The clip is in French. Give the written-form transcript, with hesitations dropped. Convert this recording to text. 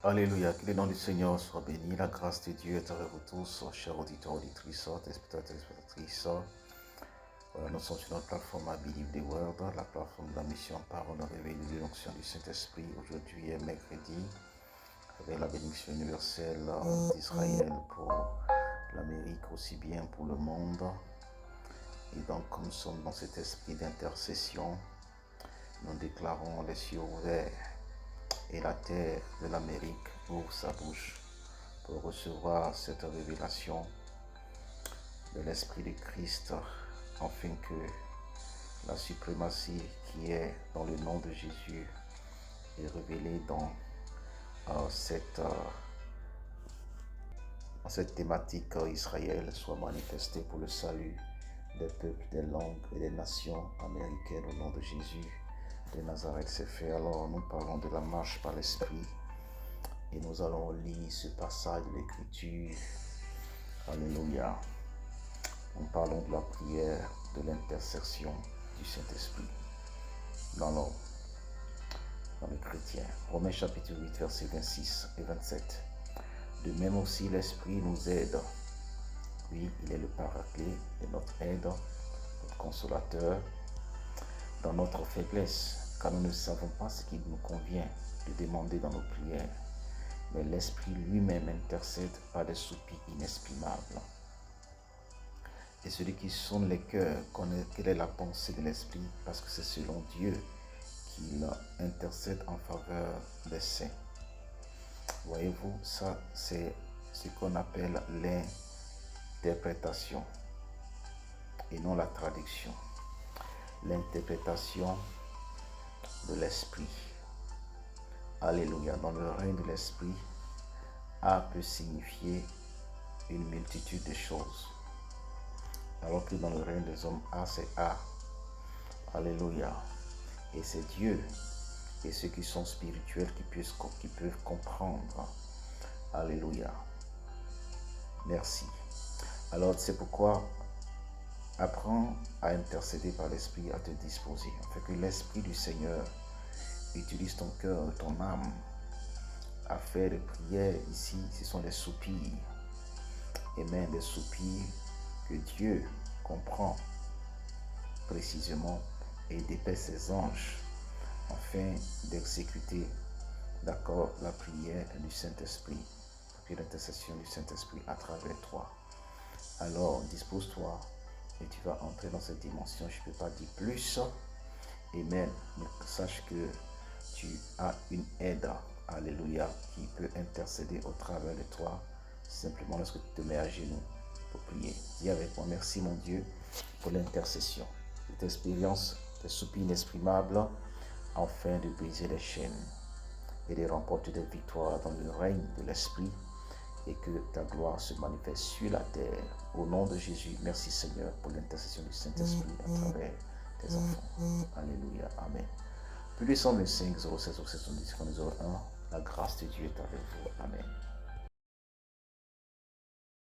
Alléluia, que le nom du Seigneur soit béni, la grâce de Dieu est avec vous tous, chers auditeurs, auditrices, téléspectateurs, téléspectatrices. Voilà, nous sommes sur notre plateforme à Believe the World, la plateforme de la mission Parole réveil de l'onction du Saint-Esprit. Aujourd'hui est mercredi, avec la bénédiction universelle d'Israël pour l'Amérique, aussi bien pour le monde. Et donc, comme nous sommes dans cet esprit d'intercession, nous déclarons les cieux ouverts et la terre de l'Amérique ouvre sa bouche pour recevoir cette révélation de l'Esprit de Christ, afin que la suprématie qui est dans le nom de Jésus est révélée dans cette thématique Israël soit manifestée pour le salut des peuples, des langues et des nations américaines au nom de Jésus de Nazareth. C'est fait. Alors nous parlons de la marche par l'Esprit et nous allons lire ce passage de l'Écriture. Alléluia. Nous parlons de la prière, de l'intercession du Saint-Esprit dans l'homme, dans le chrétien. Romains chapitre 8, versets 26 et 27. De même aussi l'Esprit nous aide. Oui, il est le paraclet et notre aide, notre consolateur dans notre faiblesse, car nous ne savons pas ce qu'il nous convient de demander dans nos prières. Mais l'Esprit lui-même intercède par des soupirs inexprimables. Et celui qui sonde les cœurs connaît quelle est la pensée de l'Esprit, parce que c'est selon Dieu qu'il intercède en faveur des saints. Voyez-vous, ça c'est ce qu'on appelle l'interprétation et non la traduction. L'interprétation de l'Esprit. Alléluia. Dans le règne de l'Esprit, A peut signifier une multitude de choses. Alors que dans le règne des hommes, A c'est A. Alléluia. Et c'est Dieu et ceux qui sont spirituels qui peuvent comprendre. Alléluia. Merci. Alors c'est pourquoi apprends à intercéder par l'Esprit, à te disposer, afin que l'Esprit du Seigneur utilise ton cœur, ton âme, à faire des prières. Ici, ce sont des soupirs. Amen, des soupirs que Dieu comprend précisément et dépêche ses anges afin d'exécuter, d'accord, la prière du Saint-Esprit, la prière d'intercession du Saint-Esprit à travers toi. Alors, dispose-toi et tu vas entrer dans cette dimension. Je ne peux pas dire plus. Amen. Mais sache que tu as une aide, alléluia, qui peut intercéder au travers de toi, simplement lorsque tu te mets à genoux pour prier. Dis avec moi, merci mon Dieu pour l'intercession, cette expérience de soupirs inexprimables, afin de briser les chaînes et de remporter des victoires dans le règne de l'Esprit, et que ta gloire se manifeste sur la terre. Au nom de Jésus, merci Seigneur pour l'intercession du Saint-Esprit à travers tes enfants. Alléluia. Amen. Plus 125 07 07 01, la grâce de Dieu est avec vous. Amen.